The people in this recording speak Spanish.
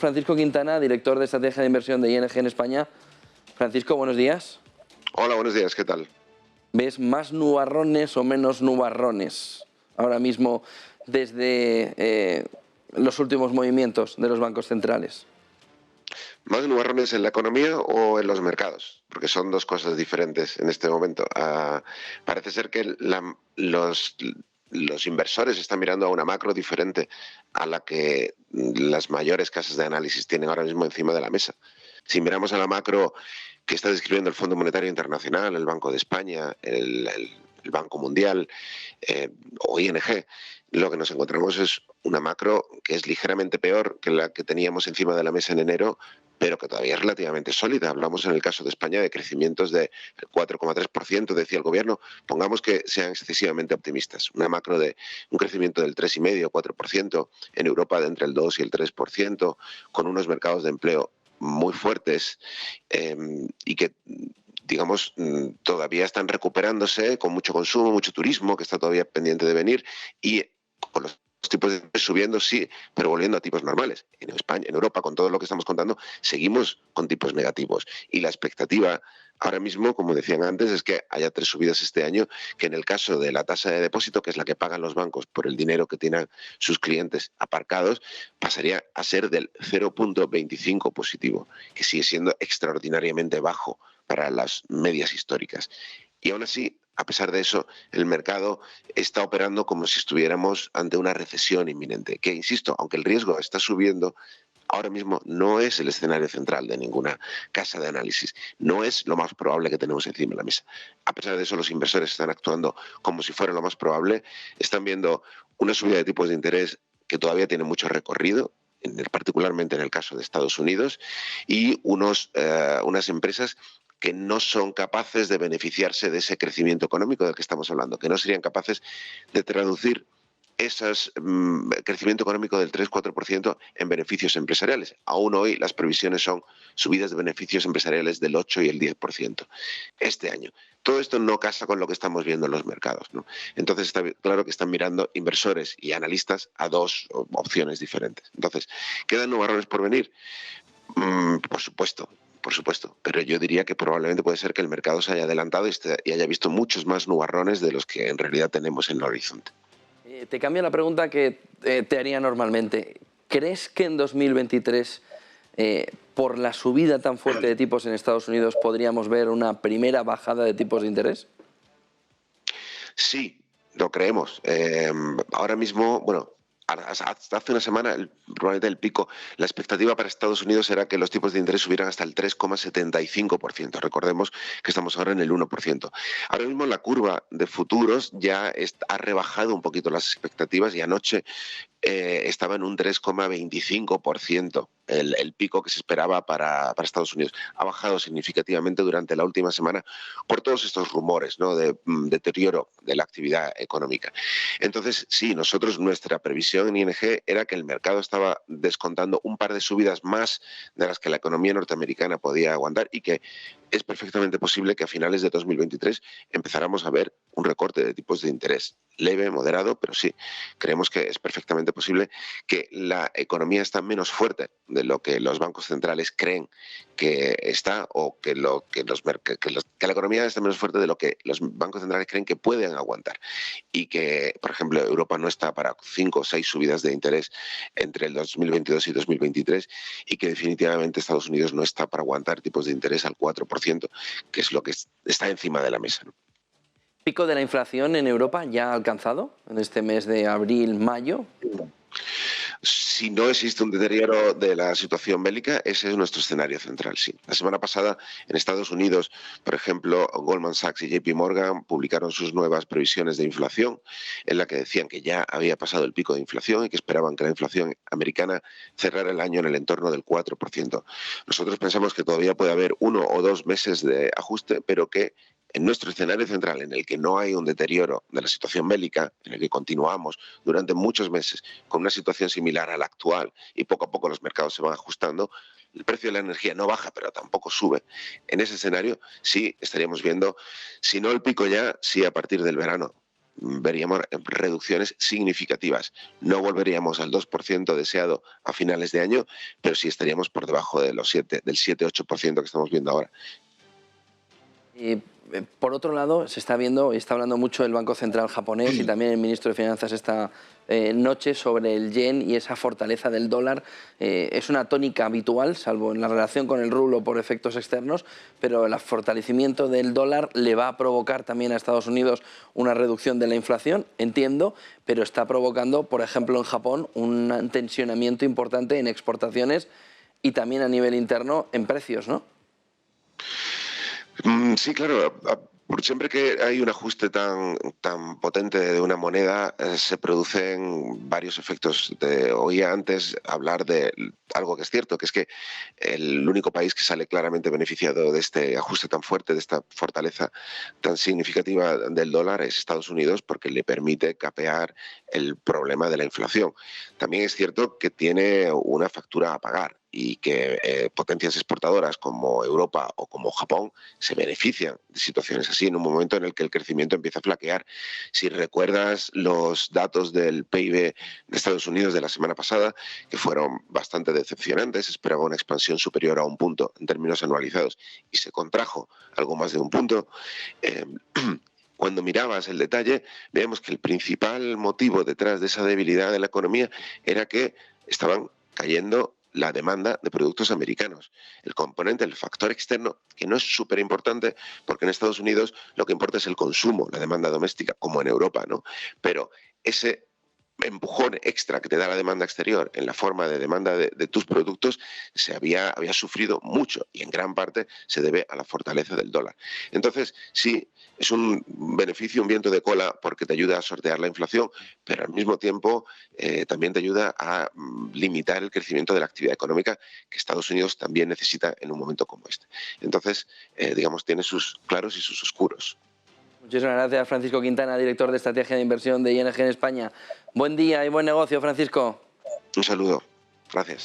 Francisco Quintana, director de estrategia de inversión de ING en España. Francisco, buenos días. Hola, buenos días, ¿qué tal? ¿Ves más nubarrones o menos nubarrones ahora mismo desde los últimos movimientos de los bancos centrales? ¿Más nubarrones en la economía o en los mercados? Porque son dos cosas diferentes en este momento. Parece ser que los inversores están mirando a una macro diferente a la que las mayores casas de análisis tienen ahora mismo encima de la mesa. Si miramos a la macro que está describiendo el Fondo Monetario Internacional, el Banco de España, el Banco Mundial o ING, lo que nos encontramos es una macro que es ligeramente peor que la que teníamos encima de la mesa en enero, pero que todavía es relativamente sólida. Hablamos en el caso de España de crecimientos del 4,3%, decía el gobierno. Pongamos que sean excesivamente optimistas. Una macro de un crecimiento del 3,5-4%, en Europa de entre el 2 y el 3%, con unos mercados de empleo muy fuertes y que, digamos, todavía están recuperándose con mucho consumo, mucho turismo que está todavía pendiente de venir y con los tipos de interés subiendo, sí, pero volviendo a tipos normales. En España, en Europa, con todo lo que estamos contando, seguimos con tipos negativos. Y la expectativa ahora mismo, como decían antes, es que haya 3 subidas este año, que en el caso de la tasa de depósito, que es la que pagan los bancos por el dinero que tienen sus clientes aparcados, pasaría a ser del 0,25 positivo, que sigue siendo extraordinariamente bajo para las medias históricas. Y aún así, a pesar de eso, el mercado está operando como si estuviéramos ante una recesión inminente, que, insisto, aunque el riesgo está subiendo, ahora mismo no es el escenario central de ninguna casa de análisis, no es lo más probable que tenemos encima de la mesa. A pesar de eso, los inversores están actuando como si fuera lo más probable, están viendo una subida de tipos de interés que todavía tiene mucho recorrido, particularmente en el caso de Estados Unidos, y unas empresas que no son capaces de beneficiarse de ese crecimiento económico del que estamos hablando, que no serían capaces de traducir ese crecimiento económico del 3-4% en beneficios empresariales. Aún hoy las previsiones son subidas de beneficios empresariales del 8 y el 10% este año. Todo esto no casa con lo que estamos viendo en los mercados, ¿no? Entonces está claro que están mirando inversores y analistas a dos opciones diferentes. Entonces, ¿quedan nubarrones por venir? Por supuesto, pero yo diría que probablemente puede ser que el mercado se haya adelantado y haya visto muchos más nubarrones de los que en realidad tenemos en el horizonte. Te cambio la pregunta que te haría normalmente. ¿Crees que en 2023, por la subida tan fuerte de tipos en Estados Unidos, podríamos ver una primera bajada de tipos de interés? Sí, lo creemos. Ahora mismo, bueno, hasta hace una semana, probablemente el pico, la expectativa para Estados Unidos era que los tipos de interés subieran hasta el 3,75%. Recordemos que estamos ahora en el 1%. Ahora mismo la curva de futuros ya ha rebajado un poquito las expectativas y anoche estaba en un 3,25%, el pico que se esperaba para Estados Unidos. Ha bajado significativamente durante la última semana por todos estos rumores, ¿no?, de deterioro de la actividad económica. Entonces, sí, nuestra previsión en ING era que el mercado estaba descontando un par de subidas más de las que la economía norteamericana podía aguantar y que es perfectamente posible que a finales de 2023 empezáramos a ver un recorte de tipos de interés leve, moderado, pero sí, creemos que es perfectamente posible que la economía está menos fuerte de lo que los bancos centrales creen que está, o que la economía está menos fuerte de lo que los bancos centrales creen que pueden aguantar. Y que, por ejemplo, Europa no está para 5 o 6 subidas de interés entre el 2022 y 2023 y que definitivamente Estados Unidos no está para aguantar tipos de interés al 4%, que es lo que está encima de la mesa, ¿no? ¿Pico de la inflación en Europa ya ha alcanzado en este mes de abril-mayo? Si no existe un deterioro de la situación bélica, ese es nuestro escenario central, sí. La semana pasada, en Estados Unidos, por ejemplo, Goldman Sachs y JP Morgan publicaron sus nuevas previsiones de inflación, en la que decían que ya había pasado el pico de inflación y que esperaban que la inflación americana cerrara el año en el entorno del 4%. Nosotros pensamos que todavía puede haber 1 o 2 meses de ajuste, pero que en nuestro escenario central, en el que no hay un deterioro de la situación bélica, en el que continuamos durante muchos meses con una situación similar a la actual y poco a poco los mercados se van ajustando, el precio de la energía no baja, pero tampoco sube. En ese escenario sí estaríamos viendo, si no el pico ya, sí a partir del verano. veríamos reducciones significativas. No volveríamos al 2% deseado a finales de año, pero sí estaríamos por debajo de del 7-8% que estamos viendo ahora. Por otro lado, se está viendo y está hablando mucho el Banco Central japonés y también el ministro de Finanzas esta noche sobre el yen y esa fortaleza del dólar. Es una tónica habitual, salvo en la relación con el rublo por efectos externos, pero el fortalecimiento del dólar le va a provocar también a Estados Unidos una reducción de la inflación, entiendo, pero está provocando, por ejemplo, en Japón, un tensionamiento importante en exportaciones y también a nivel interno en precios, ¿no? Sí, claro. Siempre que hay un ajuste tan potente de una moneda, se producen varios efectos. Oía antes hablar de algo que es cierto, que es que el único país que sale claramente beneficiado de este ajuste tan fuerte, de esta fortaleza tan significativa del dólar, es Estados Unidos, porque le permite capear el problema de la inflación. También es cierto que tiene una factura a pagar y que potencias exportadoras como Europa o como Japón se benefician de situaciones así en un momento en el que el crecimiento empieza a flaquear. Si recuerdas los datos del PIB de Estados Unidos de la semana pasada, que fueron bastante decepcionantes, esperaba una expansión superior a 1 punto en términos anualizados y se contrajo algo más de 1 punto. Cuando mirabas el detalle, veíamos que el principal motivo detrás de esa debilidad de la economía era que estaban cayendo la demanda de productos americanos. El componente, el factor externo, que no es súper importante, porque en Estados Unidos lo que importa es el consumo, la demanda doméstica, como en Europa, ¿no? Pero ese empujón extra que te da la demanda exterior en la forma de demanda de tus productos había sufrido mucho y en gran parte se debe a la fortaleza del dólar. Entonces, sí, es un beneficio, un viento de cola porque te ayuda a sortear la inflación, pero al mismo tiempo también te ayuda a limitar el crecimiento de la actividad económica que Estados Unidos también necesita en un momento como este. Entonces, digamos, tiene sus claros y sus oscuros. Muchísimas gracias, Francisco Quintana, director de Estrategia de Inversión de ING en España. Buen día y buen negocio, Francisco. Un saludo. Gracias.